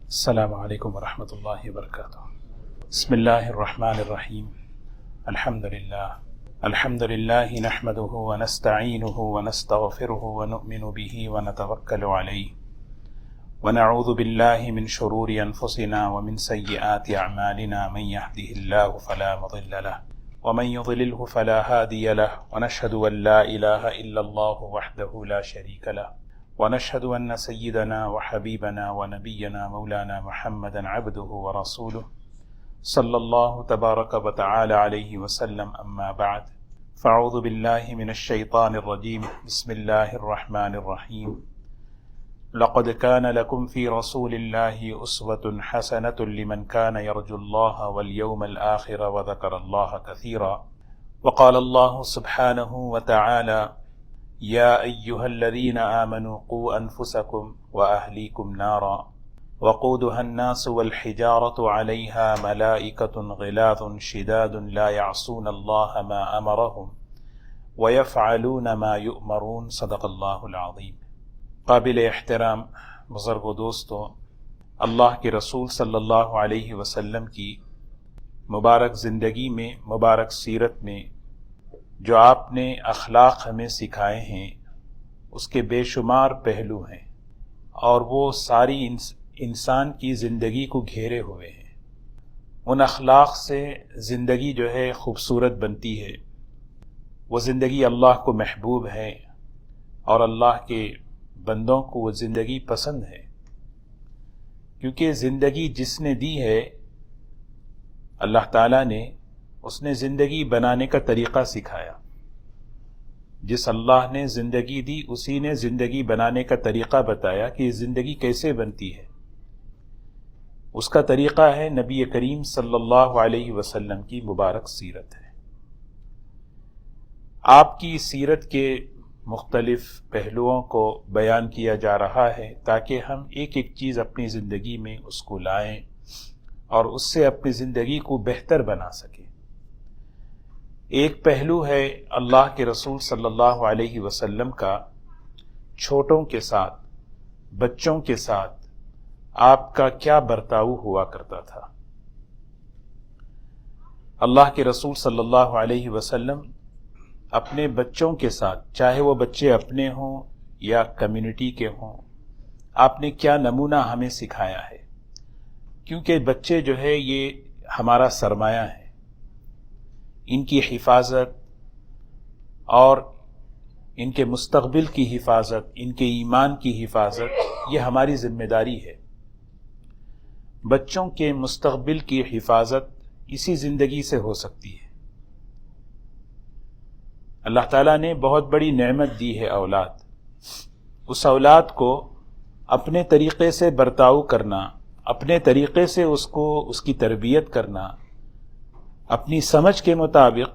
السلام علیکم ورحمۃ اللہ وبرکاتہ۔ بسم اللہ الرحمن الرحیم۔ الحمد للہ نحمده ونستعینه ونستغفره ونؤمن به ونتوکل علیہ ونعوذ باللہ من شرور انفسنا ومن سیئات اعمالنا، من يهده الله فلا مضل له ومن يضلله فلا هادی له، ونشهد ان لا الہ الا اللہ وحدہ لا شریک له، ونشهد أن سيدنا وحبيبنا ونبينا مولانا محمدا عبده ورسوله صلى الله تبارك وتعالى عليه وسلم، أما بعد فأعوذ بالله من الشيطان الرجيم، بسم الله الرحمن الرحيم۔ لقد كان لكم في رسول الله أسوة حسنة لمن كان يرجو الله واليوم الآخر وذكر الله كثيرا، وقال الله سبحانه وتعالى: یا ایہا الذین آمنوا قوا انفسکم واہلیکم نارا وقودها الناس والحجارة علیہا ملائکۃ غلاظ شداد لا یعصون اللہ ما امرهم ویفعلون ما یؤمرون۔ صدق اللہ العظیم۔ قابل احترام بزرگ و دوستو، اللہ کے رسول صلی اللہ علیہ وسلم کی مبارک زندگی میں، مبارک سیرت میں جو آپ نے اخلاق ہمیں سکھائے ہیں، اس کے بے شمار پہلو ہیں، اور وہ ساری انسان کی زندگی کو گھیرے ہوئے ہیں۔ ان اخلاق سے زندگی جو ہے خوبصورت بنتی ہے، وہ زندگی اللہ کو محبوب ہے، اور اللہ کے بندوں کو وہ زندگی پسند ہے، کیونکہ زندگی جس نے دی ہے اللہ تعالیٰ نے، اس نے زندگی بنانے کا طریقہ سکھایا۔ جس اللہ نے زندگی دی، اسی نے زندگی بنانے کا طریقہ بتایا کہ یہ زندگی کیسے بنتی ہے۔ اس کا طریقہ ہے نبی کریم صلی اللہ علیہ وسلم کی مبارک سیرت ہے۔ آپ کی سیرت کے مختلف پہلوؤں کو بیان کیا جا رہا ہے تاکہ ہم ایک ایک چیز اپنی زندگی میں اس کو لائیں اور اس سے اپنی زندگی کو بہتر بنا سکیں۔ ایک پہلو ہے اللہ کے رسول صلی اللہ علیہ وسلم کا چھوٹوں کے ساتھ، بچوں کے ساتھ آپ کا کیا برتاؤ ہوا کرتا تھا۔ اللہ کے رسول صلی اللہ علیہ وسلم اپنے بچوں کے ساتھ، چاہے وہ بچے اپنے ہوں یا کمیونٹی کے ہوں، آپ نے کیا نمونہ ہمیں سکھایا ہے، کیونکہ بچے جو ہے یہ ہمارا سرمایہ ہے۔ ان کی حفاظت اور ان کے مستقبل کی حفاظت، ان کے ایمان کی حفاظت، یہ ہماری ذمہ داری ہے۔ بچوں کے مستقبل کی حفاظت اسی زندگی سے ہو سکتی ہے۔ اللہ تعالیٰ نے بہت بڑی نعمت دی ہے اولاد۔ اس اولاد کو اپنے طریقے سے برتاؤ کرنا، اپنے طریقے سے اس کی تربیت کرنا، اپنی سمجھ کے مطابق،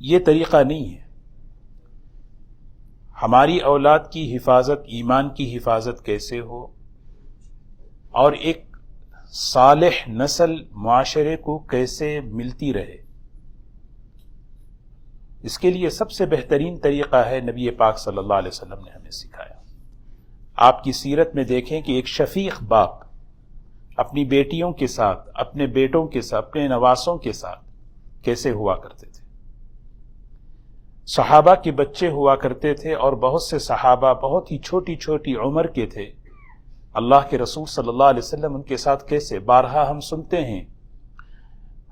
یہ طریقہ نہیں ہے۔ ہماری اولاد کی حفاظت، ایمان کی حفاظت کیسے ہو اور ایک صالح نسل معاشرے کو کیسے ملتی رہے، اس کے لیے سب سے بہترین طریقہ ہے نبی پاک صلی اللہ علیہ وسلم نے ہمیں سکھایا۔ آپ کی سیرت میں دیکھیں کہ ایک شفیق باپ اپنی بیٹیوں کے ساتھ، اپنے بیٹوں کے ساتھ، اپنے نواسوں کے ساتھ کیسے ہوا کرتے تھے۔ صحابہ کے بچے ہوا کرتے تھے، اور بہت سے صحابہ بہت ہی چھوٹی چھوٹی عمر کے تھے۔ اللہ کے رسول صلی اللہ علیہ وسلم ان کے ساتھ کیسے، بارہا ہم سنتے ہیں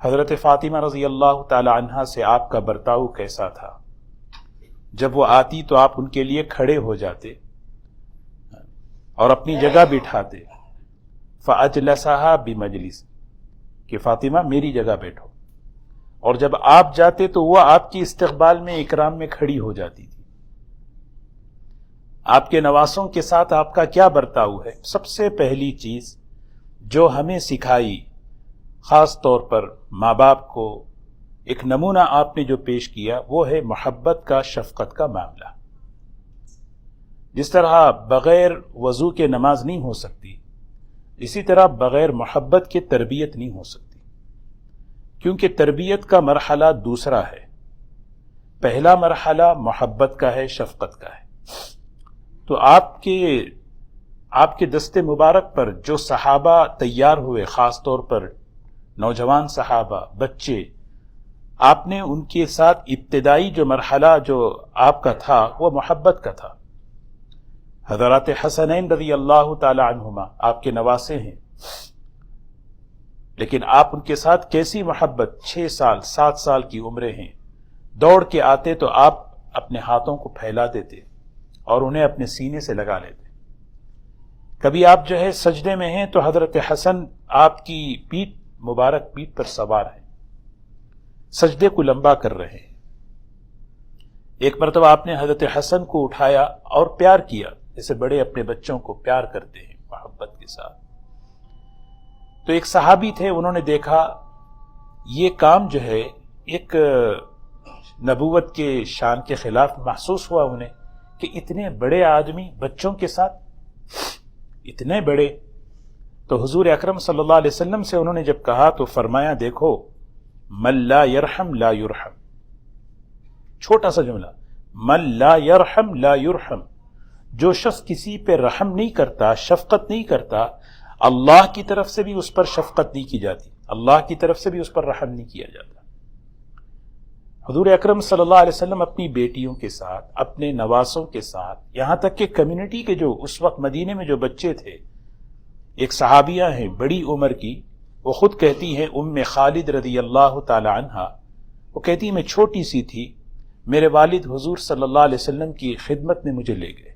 حضرت فاطمہ رضی اللہ تعالی عنہا سے آپ کا برتاؤ کیسا تھا۔ جب وہ آتی تو آپ ان کے لیے کھڑے ہو جاتے اور اپنی جگہ بٹھاتے، فَأَجْلَسَهَا بِمَجْلِسٍ، کہ فاطمہ میری جگہ بیٹھو، اور جب آپ جاتے تو وہ آپ کی استقبال میں، اکرام میں کھڑی ہو جاتی تھی۔ آپ کے نواسوں کے ساتھ آپ کا کیا برتاؤ ہے؟ سب سے پہلی چیز جو ہمیں سکھائی، خاص طور پر ماں باپ کو ایک نمونہ آپ نے جو پیش کیا، وہ ہے محبت کا، شفقت کا معاملہ۔ جس طرح بغیر وضو کے نماز نہیں ہو سکتی، اسی طرح بغیر محبت کے تربیت نہیں ہو سکتی، کیونکہ تربیت کا مرحلہ دوسرا ہے۔ پہلا مرحلہ محبت کا ہے، شفقت کا ہے۔ تو آپ کے آپ کے دست مبارک پر جو صحابہ تیار ہوئے، خاص طور پر نوجوان صحابہ، بچے، آپ نے ان کے ساتھ ابتدائی جو مرحلہ جو آپ کا تھا وہ محبت کا تھا۔ حضرات حسنین رضی اللہ تعالی عنہما آپ کے نواسے ہیں، لیکن آپ ان کے ساتھ کیسی محبت، 6 سال 7 سال کی عمریں ہیں، دوڑ کے آتے تو آپ اپنے ہاتھوں کو پھیلا دیتے اور انہیں اپنے سینے سے لگا لیتے۔ کبھی آپ جو ہے سجدے میں ہیں تو حضرت حسن آپ کی مبارک پیٹھ پر سوار ہیں، سجدے کو لمبا کر رہے ہیں۔ ایک مرتبہ آپ نے حضرت حسن کو اٹھایا اور پیار کیا، جیسے بڑے اپنے بچوں کو پیار کرتے ہیں محبت کے ساتھ۔ تو ایک صحابی تھے، انہوں نے دیکھا یہ کام جو ہے ایک نبوت کے شان کے خلاف محسوس ہوا انہیں کہ اتنے بڑے آدمی بچوں کے ساتھ، اتنے بڑے۔ تو حضور اکرم صلی اللہ علیہ وسلم سے انہوں نے جب کہا تو فرمایا، دیکھو من لا یرحم لا یرحم، چھوٹا سا جملہ، من لا یرحم لا یرحم، جو شخص کسی پہ رحم نہیں کرتا، شفقت نہیں کرتا، اللہ کی طرف سے بھی اس پر شفقت نہیں کی جاتی، اللہ کی طرف سے بھی اس پر رحم نہیں کیا جاتا۔ حضور اکرم صلی اللہ علیہ وسلم اپنی بیٹیوں کے ساتھ، اپنے نواسوں کے ساتھ، یہاں تک کہ کمیونٹی کے جو اس وقت مدینے میں جو بچے تھے، ایک صحابیہ ہیں بڑی عمر کی، وہ خود کہتی ہیں ام خالد رضی اللہ تعالی عنہا، وہ کہتی ہیں میں چھوٹی سی تھی، میرے والد حضور صلی اللہ علیہ وسلم کی خدمت میں مجھے لے گئے،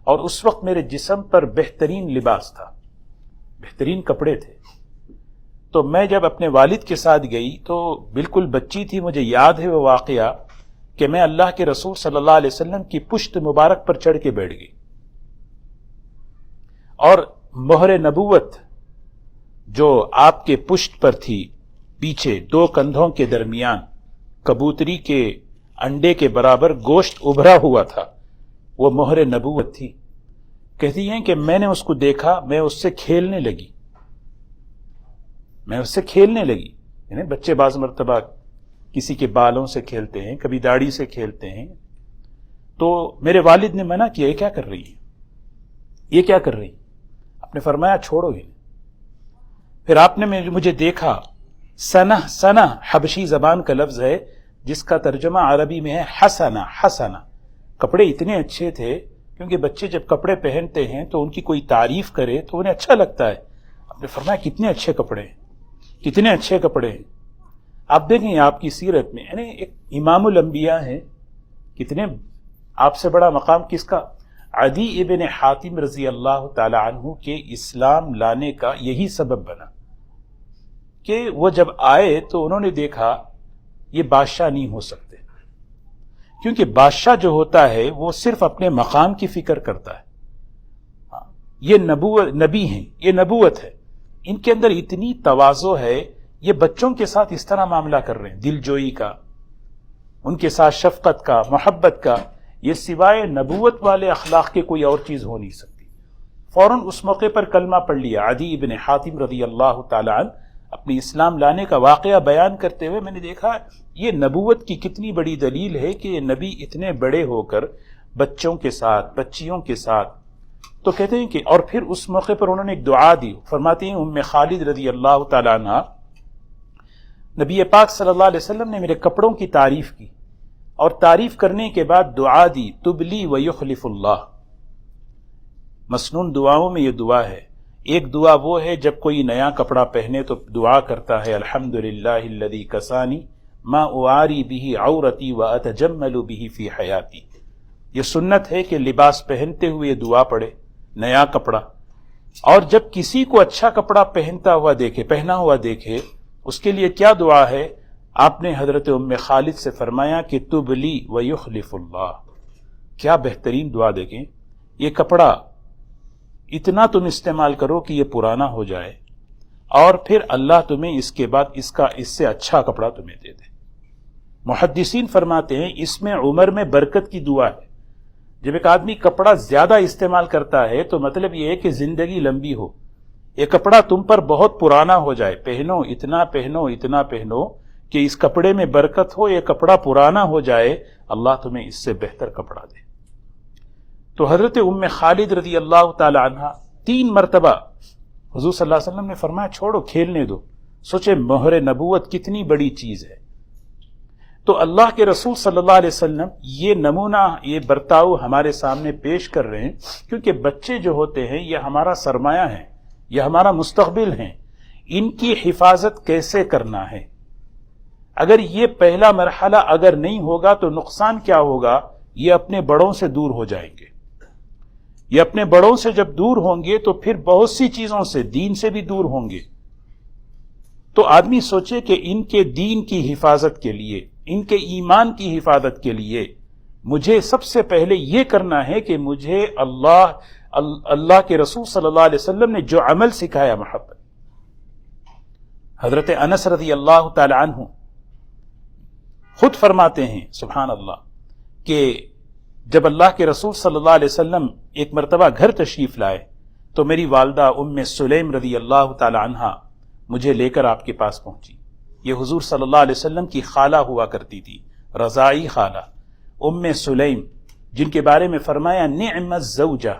اور اس وقت میرے جسم پر بہترین لباس تھا، بہترین کپڑے تھے۔ تو میں جب اپنے والد کے ساتھ گئی تو بالکل بچی تھی، مجھے یاد ہے وہ واقعہ کہ میں اللہ کے رسول صلی اللہ علیہ وسلم کی پشت مبارک پر چڑھ کے بیٹھ گئی، اور مہر نبوت جو آپ کے پشت پر تھی، پیچھے 2 کندھوں کے درمیان کبوتری کے انڈے کے برابر گوشت ابھرا ہوا تھا، وہ مہر نبوت تھی۔ کہتی ہیں کہ میں نے اس کو دیکھا، میں اس سے کھیلنے لگی، یعنی بچے بعض مرتبہ کسی کے بالوں سے کھیلتے ہیں، کبھی داڑھی سے کھیلتے ہیں، تو میرے والد نے منع کیا، یہ کیا کر رہی ہے، یہ کیا کر رہی ہے؟ آپ نے فرمایا چھوڑو ہی۔ پھر آپ نے مجھے دیکھا، سنہ حبشی زبان کا لفظ ہے جس کا ترجمہ عربی میں ہے حسنہ۔ کپڑے اتنے اچھے تھے، کیونکہ بچے جب کپڑے پہنتے ہیں تو ان کی کوئی تعریف کرے تو انہیں اچھا لگتا ہے۔ آپ نے فرمایا کتنے اچھے کپڑے ہیں، کتنے اچھے کپڑے ہیں۔ آپ دیکھیں آپ کی سیرت میں، یعنی ایک امام الانبیاء ہیں، کتنے آپ سے بڑا مقام کس کا؟ عدی ابن حاتم رضی اللہ تعالی عنہ کے اسلام لانے کا یہی سبب بنا کہ وہ جب آئے تو انہوں نے دیکھا یہ بادشاہ نہیں ہو سکتے، کیونکہ بادشاہ جو ہوتا ہے وہ صرف اپنے مقام کی فکر کرتا ہے، یہ نبی ہیں، یہ نبوت ہے، ان کے اندر اتنی تواضع ہے، یہ بچوں کے ساتھ اس طرح معاملہ کر رہے ہیں، دل جوئی کا، ان کے ساتھ شفقت کا، محبت کا، یہ سوائے نبوت والے اخلاق کے کوئی اور چیز ہو نہیں سکتی۔ فوراً اس موقع پر کلمہ پڑھ لیا۔ عدی ابن حاتم رضی اللہ تعالی عنہ اپنی اسلام لانے کا واقعہ بیان کرتے ہوئے میں نے دیکھا یہ نبوت کی کتنی بڑی دلیل ہے کہ یہ نبی اتنے بڑے ہو کر بچوں کے ساتھ، بچیوں کے ساتھ، تو کہتے ہیں کہ اور پھر اس موقع پر انہوں نے ایک دعا دی، فرماتی ہیں ام خالد رضی اللہ تعالی عنہ، نبی پاک صلی اللہ علیہ وسلم نے میرے کپڑوں کی تعریف کی، اور تعریف کرنے کے بعد دعا دی، تبلی و یخلف اللہ۔ مسنون دعاؤں میں یہ دعا ہے، ایک دعا وہ ہے جب کوئی نیا کپڑا پہنے تو دعا کرتا ہے الحمدللہ الذی کسانی ما اواری به عورتی واتجمل به فی حیاتی۔ یہ سنت ہے کہ لباس پہنتے ہوئے یہ دعا پڑھے، نیا کپڑا، اور جب کسی کو اچھا کپڑا پہنا ہوا دیکھے اس کے لیے کیا دعا ہے؟ آپ نے حضرت ام خالد سے فرمایا کہ تبلی و یخلف اللہ۔ کیا بہترین دعا، دیکھیں، یہ کپڑا اتنا تم استعمال کرو کہ یہ پرانا ہو جائے، اور پھر اللہ تمہیں اس کے بعد اس سے اچھا کپڑا تمہیں دے دے۔ محدثین فرماتے ہیں اس میں عمر میں برکت کی دعا ہے۔ جب ایک آدمی کپڑا زیادہ استعمال کرتا ہے تو مطلب یہ ہے کہ زندگی لمبی ہو۔ یہ کپڑا تم پر بہت پرانا ہو جائے، پہنو اتنا پہنو کہ اس کپڑے میں برکت ہو، یہ کپڑا پرانا ہو جائے، اللہ تمہیں اس سے بہتر کپڑا دے۔ تو حضرت ام خالد رضی اللہ تعالی عنہ 3 مرتبہ حضور صلی اللہ علیہ وسلم نے فرمایا چھوڑو، کھیلنے دو، سوچے مہر نبوت کتنی بڑی چیز ہے۔ تو اللہ کے رسول صلی اللہ علیہ وسلم یہ نمونہ، یہ برتاؤ ہمارے سامنے پیش کر رہے ہیں، کیونکہ بچے جو ہوتے ہیں یہ ہمارا سرمایہ ہیں، یہ ہمارا مستقبل ہیں، ان کی حفاظت کیسے کرنا ہے۔ اگر یہ پہلا مرحلہ اگر نہیں ہوگا تو نقصان کیا ہوگا، یہ اپنے بڑوں سے دور ہو جائیں گے۔ یہ اپنے بڑوں سے جب دور ہوں گے تو پھر بہت سی چیزوں سے، دین سے بھی دور ہوں گے۔ تو آدمی سوچے کہ ان کے دین کی حفاظت کے لیے، ان کے ایمان کی حفاظت کے لیے مجھے سب سے پہلے یہ کرنا ہے کہ مجھے اللہ کے رسول صلی اللہ علیہ وسلم نے جو عمل سکھایا، محبت۔ حضرت انس رضی اللہ تعالی عنہ خود فرماتے ہیں سبحان اللہ کہ جب اللہ کے رسول صلی اللہ علیہ وسلم ایک مرتبہ گھر تشریف لائے تو میری والدہ ام سلیم رضی اللہ تعالی عنہا مجھے لے کر آپ کے پاس پہنچی۔ یہ حضور صلی اللہ علیہ وسلم کی خالہ ہوا کرتی تھی، رضائی خالہ ام سلیم، جن کے بارے میں فرمایا نعم الزوجہ،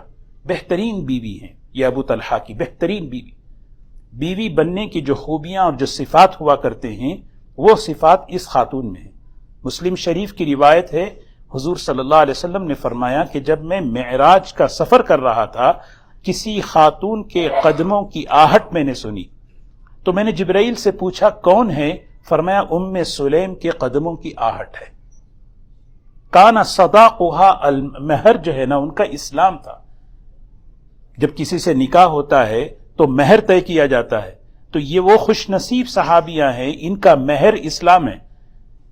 بہترین بیوی ہیں، یہ ابو طلحہ کی بہترین بیوی۔ بیوی بننے کی جو خوبیاں اور جو صفات ہوا کرتے ہیں وہ صفات اس خاتون میں ہیں۔ مسلم شریف کی روایت ہے، حضور صلی اللہ علیہ وسلم نے فرمایا کہ جب میں معراج کا سفر کر رہا تھا، کسی خاتون کے قدموں کی آہٹ میں نے سنی، تو میں نے جبرائیل سے پوچھا کون ہے؟ فرمایا ام سلیم کے قدموں کی آہٹ ہے۔ کانا صداقھا المہر، جو ہے نا ان کا اسلام تھا۔ جب کسی سے نکاح ہوتا ہے تو مہر طے کیا جاتا ہے، تو یہ وہ خوش نصیب صحابیاں ہیں، ان کا مہر اسلام ہے۔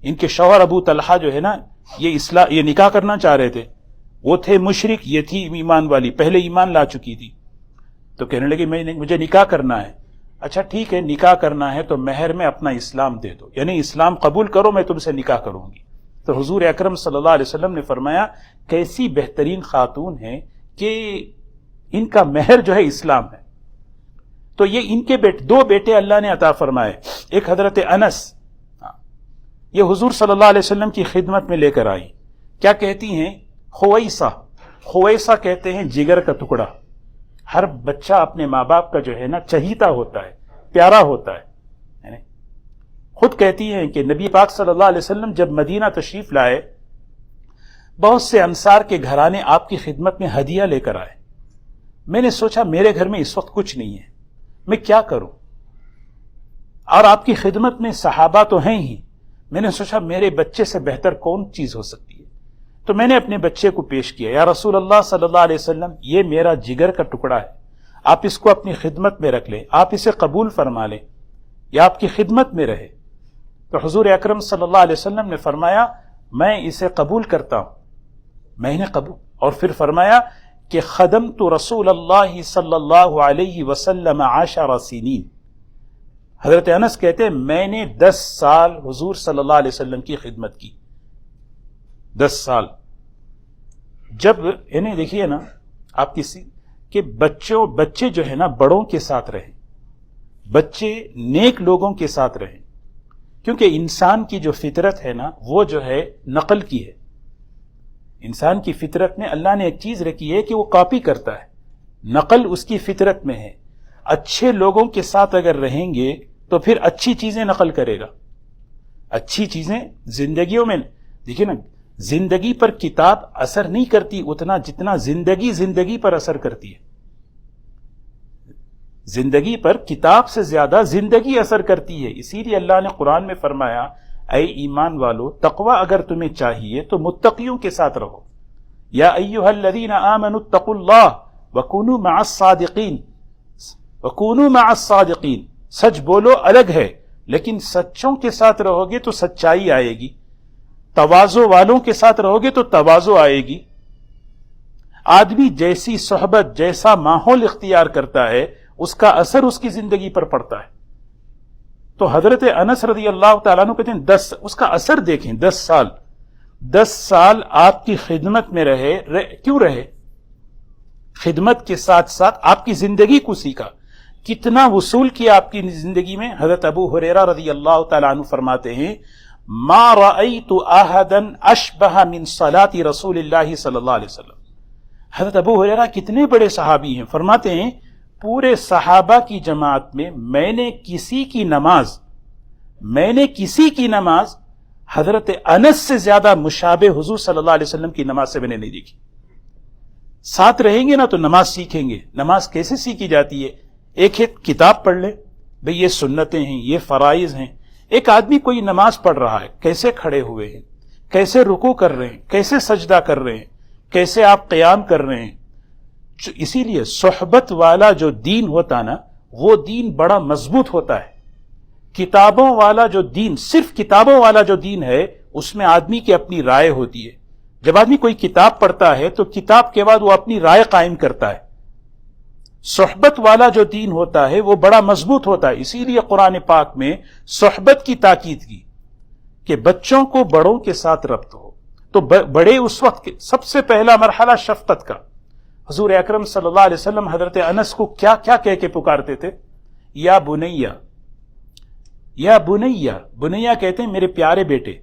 ان کے شوہر ابو طلحہ جو ہے نا یہ نکاح کرنا چاہ رہے تھے، وہ تھے مشرک، یہ تھی ایمان والی، پہلے ایمان لا چکی تھی، تو کہنے لگی مجھے نکاح کرنا ہے۔ اچھا ٹھیک ہے، نکاح کرنا ہے تو مہر میں اپنا اسلام دے دو، یعنی اسلام قبول کرو، میں تم سے نکاح کروں گی۔ تو حضور اکرم صلی اللہ علیہ وسلم نے فرمایا کیسی بہترین خاتون ہیں کہ ان کا مہر جو ہے اسلام ہے۔ تو یہ ان کے 2 بیٹے اللہ نے عطا فرمائے۔ ایک حضرت انس، یہ حضور صلی اللہ علیہ وسلم کی خدمت میں لے کر آئی، کیا کہتی ہیں؟ خویسہ کہتے ہیں جگر کا ٹکڑا۔ ہر بچہ اپنے ماں باپ کا جو ہے نا چہیتا ہوتا ہے، پیارا ہوتا ہے۔ خود کہتی ہیں کہ نبی پاک صلی اللہ علیہ وسلم جب مدینہ تشریف لائے، بہت سے انصار کے گھرانے آپ کی خدمت میں ہدیہ لے کر آئے۔ میں نے سوچا میرے گھر میں اس وقت کچھ نہیں ہے، میں کیا کروں؟ اور آپ کی خدمت میں صحابہ تو ہیں ہی، میں نے سوچا میرے بچے سے بہتر کون چیز ہو سکتی ہے؟ تو میں نے اپنے بچے کو پیش کیا، یا رسول اللہ صلی اللہ علیہ وسلم، یہ میرا جگر کا ٹکڑا ہے، آپ اس کو اپنی خدمت میں رکھ لیں، آپ اسے قبول فرما لیں، یا آپ کی خدمت میں رہے۔ تو حضور اکرم صلی اللہ علیہ وسلم نے فرمایا میں اسے قبول کرتا ہوں، میں نے قبول، اور پھر فرمایا کہ خدمت رسول اللہ صلی اللہ علیہ وسلم 10 سنین۔ حضرت انس کہتے ہیں میں نے 10 سال حضور صلی اللہ علیہ وسلم کی خدمت کی، 10 سال۔ جب انہیں دیکھیے نا آپ کسی کہ بچے جو ہے نا بڑوں کے ساتھ رہیں، بچے نیک لوگوں کے ساتھ رہیں، کیونکہ انسان کی جو فطرت ہے نا وہ جو ہے نقل کی ہے۔ انسان کی فطرت میں اللہ نے ایک چیز رکھی ہے کہ وہ کاپی کرتا ہے، نقل اس کی فطرت میں ہے۔ اچھے لوگوں کے ساتھ اگر رہیں گے تو پھر اچھی چیزیں نقل کرے گا، اچھی چیزیں زندگیوں میں۔ دیکھیں نا زندگی پر کتاب اثر نہیں کرتی اتنا جتنا زندگی پر اثر کرتی ہے۔ زندگی پر کتاب سے زیادہ زندگی اثر کرتی ہے۔ اسی لیے اللہ نے قرآن میں فرمایا اے ایمان والو، تقوی اگر تمہیں چاہیے تو متقیوں کے ساتھ رہو۔ یا ایھا الذین آمنوا اتقوا اللہ وکونوا مع الصادقین، وکونوا مع الصادقین، سچ بولو الگ ہے، لیکن سچوں کے ساتھ رہو گے تو سچائی آئے گی، تواضع والوں کے ساتھ رہو گے تو تواضع آئے گی۔ آدمی جیسی صحبت، جیسا ماحول اختیار کرتا ہے اس کا اثر اس کی زندگی پر پڑتا ہے۔ تو حضرت انس رضی اللہ تعالیٰ عنہ کہتے ہیں اس کا اثر دیکھیں، 10 سال آپ کی خدمت میں رہے۔ کیوں رہے؟ خدمت کے ساتھ ساتھ آپ کی زندگی کو سیکھا، کتنا وصول کیا آپ کی زندگی میں۔ حضرت ابو ہریرہ رضی اللہ تعالیٰ عنہ فرماتے ہیں ما رأیت احدا اشبہ من صلاة رسول اللہ صلی اللہ علیہ وسلم۔ حضرت ابو ہریرہ کتنے بڑے صحابی ہیں، فرماتے ہیں پورے صحابہ کی جماعت میں میں نے کسی کی نماز حضرت انس سے زیادہ مشابہ حضور صلی اللہ علیہ وسلم کی نماز سے میں نے نہیں دیکھی۔ ساتھ رہیں گے نا تو نماز سیکھیں گے۔ نماز کیسے سیکھی جاتی ہے؟ ایک کتاب پڑھ لیں، بھئی یہ سنتیں ہیں، یہ فرائض ہیں۔ ایک آدمی کوئی نماز پڑھ رہا ہے، کیسے کھڑے ہوئے ہیں، کیسے رکوع کر رہے ہیں، کیسے سجدہ کر رہے ہیں، کیسے آپ قیام کر رہے ہیں۔ اسی لیے صحبت والا جو دین ہوتا نا، وہ دین بڑا مضبوط ہوتا ہے۔ کتابوں والا جو دین، صرف کتابوں والا جو دین ہے، اس میں آدمی کی اپنی رائے ہوتی ہے۔ جب آدمی کوئی کتاب پڑھتا ہے تو کتاب کے بعد وہ اپنی رائے قائم کرتا ہے۔ صحبت والا جو دین ہوتا ہے وہ بڑا مضبوط ہوتا ہے۔ اسی لیے قرآن پاک میں صحبت کی تاکید کی کہ بچوں کو بڑوں کے ساتھ ربط ہو۔ تو بڑے اس وقت سب سے پہلا مرحلہ شفقت کا۔ حضور اکرم صلی اللہ علیہ وسلم حضرت انس کو کیا کیا کہہ کے پکارتے تھے؟ یا بنیا، یا بنیا، بنیا کہتے ہیں میرے پیارے بیٹے۔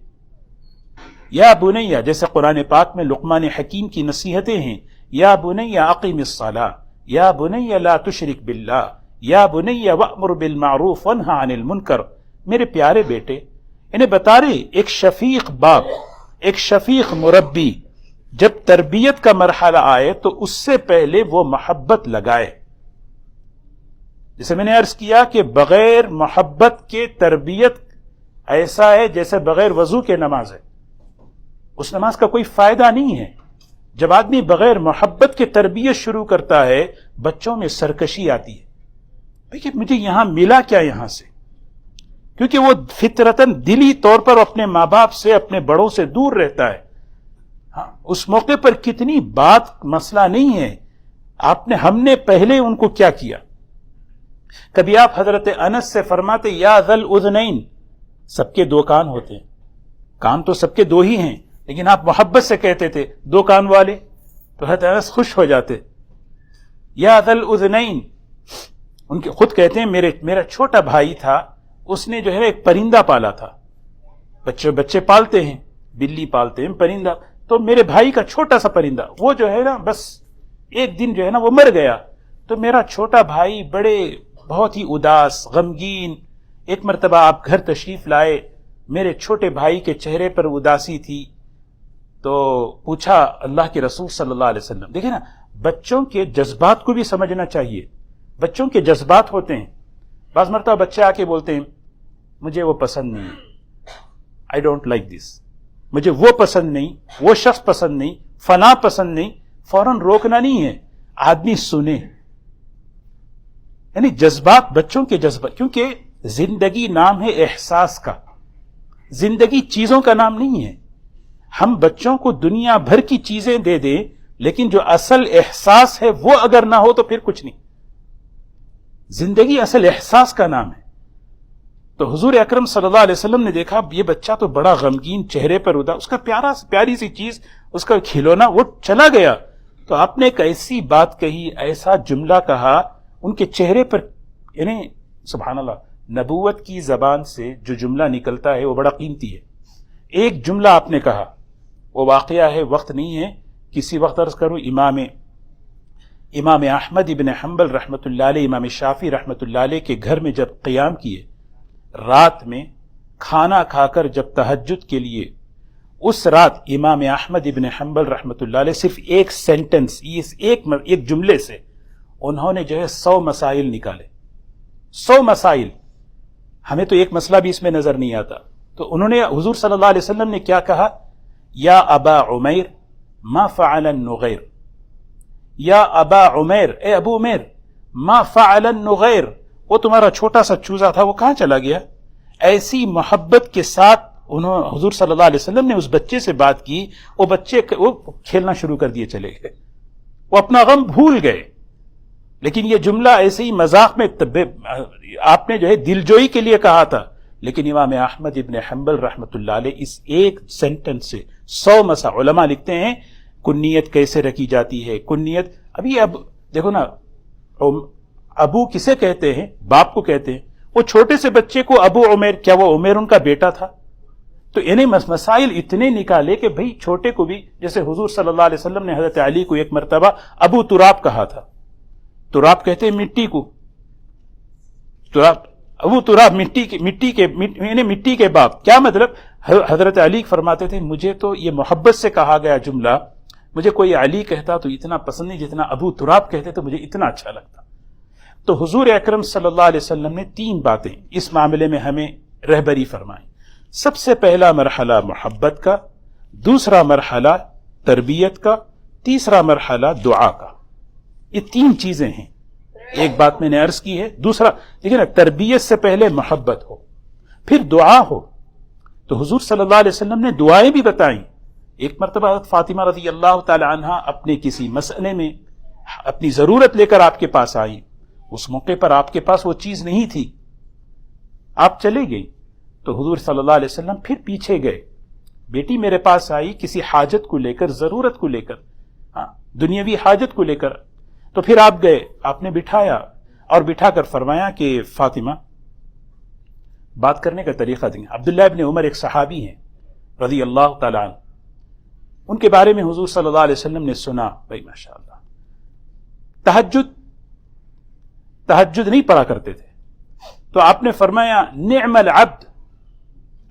یا بنیا، جیسے قرآن پاک میں لقمان حکیم کی نصیحتیں ہیں، یا بنیا اقیم الصلاۃ، یا بنیا لا تشرک باللہ، یا بنیا وامر بالمعروف وانہی عن المنکر۔ میرے پیارے بیٹے، انہیں بتا رہے ایک شفیق باپ، ایک شفیق مربی جب تربیت کا مرحلہ آئے تو اس سے پہلے وہ محبت لگائے۔ جیسے میں نے عرض کیا کہ بغیر محبت کے تربیت ایسا ہے جیسے بغیر وضو کے نماز ہے، اس نماز کا کوئی فائدہ نہیں ہے۔ جب آدمی بغیر محبت کے تربیت شروع کرتا ہے، بچوں میں سرکشی آتی ہے، دیکھیے مجھے یہاں ملا کیا یہاں سے، کیونکہ وہ فطرتاً دلی طور پر اپنے ماں باپ سے، اپنے بڑوں سے دور رہتا ہے۔ ہاں، اس موقع پر کتنی بات مسئلہ نہیں ہے، ہم نے پہلے ان کو کیا کیا۔ کبھی آپ حضرت انس سے فرماتے یا ذل اذنین، سب کے دو کان ہوتے ہیں، کان تو سب کے دو ہی ہیں، لیکن آپ محبت سے کہتے تھے دو کان والے، تو حضرت انس خوش ہو جاتے۔ یا ذل اذنین، ان کے خود کہتے ہیں میرا چھوٹا بھائی تھا، اس نے جو ہے ایک پرندہ پالا تھا۔ بچے پالتے ہیں، بلی پالتے ہیں، پرندہ، تو میرے بھائی کا چھوٹا سا پرندہ وہ جو ہے نا بس ایک دن جو ہے نا وہ مر گیا، تو میرا چھوٹا بھائی بہت ہی اداس، غمگین۔ ایک مرتبہ آپ گھر تشریف لائے، میرے چھوٹے بھائی کے چہرے پر اداسی تھی، تو پوچھا اللہ کے رسول صلی اللہ علیہ وسلم۔ دیکھیں نا، بچوں کے جذبات کو بھی سمجھنا چاہیے، بچوں کے جذبات ہوتے ہیں۔ بعض مرتبہ بچے آ کے بولتے ہیں مجھے وہ پسند نہیں، آئی ڈونٹ لائک دس، مجھے وہ پسند نہیں، وہ شخص پسند نہیں، فلاں پسند نہیں۔ فوراً روکنا نہیں ہے، آدمی سنے، یعنی جذبات، بچوں کے جذبات، کیونکہ زندگی نام ہے احساس کا، زندگی چیزوں کا نام نہیں ہے۔ ہم بچوں کو دنیا بھر کی چیزیں دے دیں، لیکن جو اصل احساس ہے وہ اگر نہ ہو تو پھر کچھ نہیں۔ زندگی اصل احساس کا نام ہے۔ تو حضور اکرم صلی اللہ علیہ وسلم نے دیکھا یہ بچہ تو بڑا غمگین، چہرے پر اداس، اس کا پیاری سی چیز، اس کا کھلونا وہ چلا گیا، تو آپ نے ایک ایسی بات کہی، ایسا جملہ کہا ان کے چہرے پر، یعنی سبحان اللہ، نبوت کی زبان سے جو جملہ نکلتا ہے وہ بڑا قیمتی ہے۔ ایک جملہ آپ نے کہا، وہ واقعہ ہے، وقت نہیں ہے، کسی وقت عرض کروں، امام احمد ابن حنبل رحمۃ اللہ علیہ، امام شافعی رحمۃ اللہ علیہ کے گھر میں جب قیام کیے، رات میں کھانا کھا کر جب تہجد کے لیے، اس رات امام احمد ابن حنبل رحمۃ اللہ علیہ صرف ایک سینٹنس، ایک جملے سے انہوں نے جو ہے 100 مسائل نکالے، 100 مسائل۔ ہمیں تو ایک مسئلہ بھی اس میں نظر نہیں آتا، تو انہوں نے حضور صلی اللہ علیہ وسلم نے کیا کہا؟ یا ابا عمیر ما فعل النغیر، یا ابا عمیر، اے ابو عمیر، ما فعل النغیر، وہ تمہارا چھوٹا سا چوزا تھا وہ کہاں چلا گیا؟ ایسی محبت کے ساتھ حضور صلی اللہ علیہ وسلم نے اس بچے سے بات کی، وہ بچے وہ کھیلنا شروع کر دیے، چلے گئے، وہ اپنا غم بھول گئے۔ لیکن یہ جملہ ایسے ہی مذاق میں آپ نے جو ہے دلجوئی کے لیے کہا تھا، لیکن امام احمد ابن حنبل رحمۃ اللہ علیہ اس ایک سینٹنس سے 100 مسائل۔ علماء لکھتے ہیں کنیت کیسے رکھی جاتی ہے، کنیت اب دیکھو نا، ابو کسے کہتے ہیں؟ باپ کو کہتے ہیں۔ وہ چھوٹے سے بچے کو ابو عمیر، کیا وہ عمیر ان کا بیٹا تھا؟ تو انہیں مسائل اتنے نکالے کہ بھئی چھوٹے کو بھی، جیسے حضور صلی اللہ علیہ وسلم نے حضرت علی کو ایک مرتبہ ابو تراب کہا تھا. تراب کہتے ہیں مٹی کو، تراب، ابو تراب مٹی کے باپ. کیا مطلب؟ حضرت علی فرماتے تھے مجھے تو یہ محبت سے کہا گیا جملہ، مجھے کوئی علی کہتا تو اتنا پسند نہیں جتنا ابو تراب کہتے تو مجھے اتنا اچھا لگتا. تو حضور اکرم صلی اللہ علیہ وسلم نے 3 باتیں اس معاملے میں ہمیں رہبری فرمائی. سب سے پہلا مرحلہ محبت کا، دوسرا مرحلہ تربیت کا، تیسرا مرحلہ دعا کا. یہ 3 چیزیں ہیں. ایک بات میں نے عرض کی ہے. دوسرا دیکھیں نا، تربیت سے پہلے محبت ہو، پھر دعا ہو. تو حضور صلی اللہ علیہ وسلم نے دعائیں بھی بتائیں. ایک مرتبہ حضرت فاطمہ رضی اللہ تعالی عنہا اپنے کسی مسئلے میں اپنی ضرورت لے کر آپ کے پاس آئی. اس موقع پر آپ کے پاس وہ چیز نہیں تھی، آپ چلے گئی. تو حضور صلی اللہ علیہ وسلم پھر پیچھے گئے. بیٹی میرے پاس آئی کسی حاجت کو لے کر، ضرورت کو لے کر، دنیاوی حاجت کو لے کر. تو پھر آپ گئے، آپ نے بٹھایا اور بٹھا کر فرمایا کہ فاطمہ بات کرنے کا طریقہ دیں. عبداللہ ابن عمر ایک صحابی ہیں رضی اللہ تعالی عنہ، ان کے بارے میں حضور صلی اللہ علیہ وسلم نے سنا. بھائی ماشاء اللہ تہجد نہیں پڑھا کرتے تھے. تو آپ نے فرمایا نعم العبد،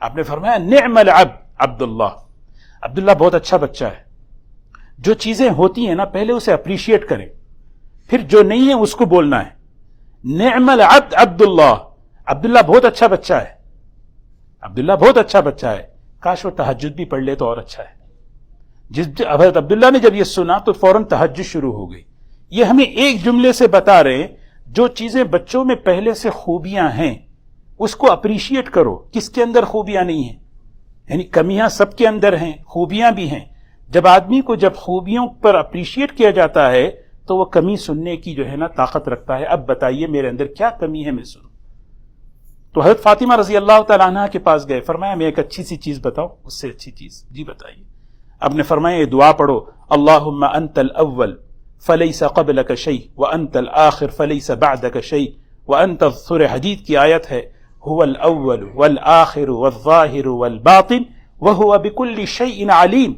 آپ نے فرمایا نعم العبد عبداللہ، عبداللہ بہت اچھا بچہ ہے. جو چیزیں ہوتی ہیں نا پہلے اسے اپریشیٹ کریں، پھر جو نہیں ہے اس کو بولنا ہے. نعم العبد عبداللہ، عبداللہ بہت اچھا بچہ ہے، عبداللہ بہت اچھا بچہ ہے. کاش وہ تہجد بھی پڑھ لے تو اور اچھا ہے. حضرت عبداللہ نے جب یہ سنا تو فوراً تہجد شروع ہو گئی. یہ ہمیں ایک جملے سے بتا رہے ہیں جو چیزیں بچوں میں پہلے سے خوبیاں ہیں اس کو اپریشیٹ کرو. کس کے اندر خوبیاں نہیں ہیں؟ یعنی کمیاں سب کے اندر ہیں، خوبیاں بھی ہیں. جب آدمی کو جب خوبیوں پر اپریشیٹ کیا جاتا ہے تو وہ کمی سننے کی جو ہے نا طاقت رکھتا ہے. اب بتائیے میرے اندر کیا کمی ہے، میں سنوں. تو حضرت فاطمہ رضی اللہ تعالیٰ عنہ کے پاس گئے، فرمایا میں ایک اچھی سی چیز بتاؤں. اس سے اچھی چیز؟ جی بتائیے. اب نے فرمایا یہ دعا پڑھو، اللہم انت الاول فلیس قبلک شیء وانت الآخر فلیس بعدک شیء وانت، سورہ حدید کی آیت ہے، هو الاول والآخر والظاہر والباطن وهو بكل شیء علیم.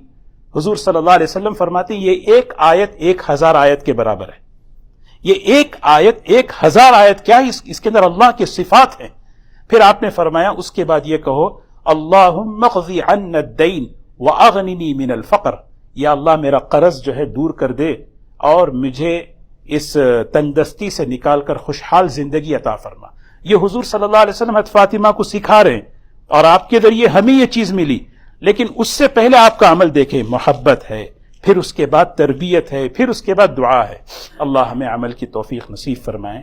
حضور صلی اللہ علیہ وسلم فرماتے ہیں یہ ایک آیت 1000 آیت کے برابر ہے. یہ ایک آیت 1000 آیت کیا ہے؟ اس کے اندر اللہ کے صفات ہیں. پھر آپ نے فرمایا اس کے بعد یہ کہو اللہم اقضی عنا الدین واغننی من الفقر، یا اللہ میرا قرض جو ہے دور کر دے اور مجھے اس تندرستی سے نکال کر خوشحال زندگی عطا فرما. یہ حضور صلی اللہ علیہ وسلم حضرت فاطمہ کو سکھا رہے ہیں اور آپ کے ذریعے ہمیں یہ چیز ملی. لیکن اس سے پہلے آپ کا عمل دیکھیں، محبت ہے، پھر اس کے بعد تربیت ہے، پھر اس کے بعد دعا ہے. اللہ ہمیں عمل کی توفیق نصیب فرمائے.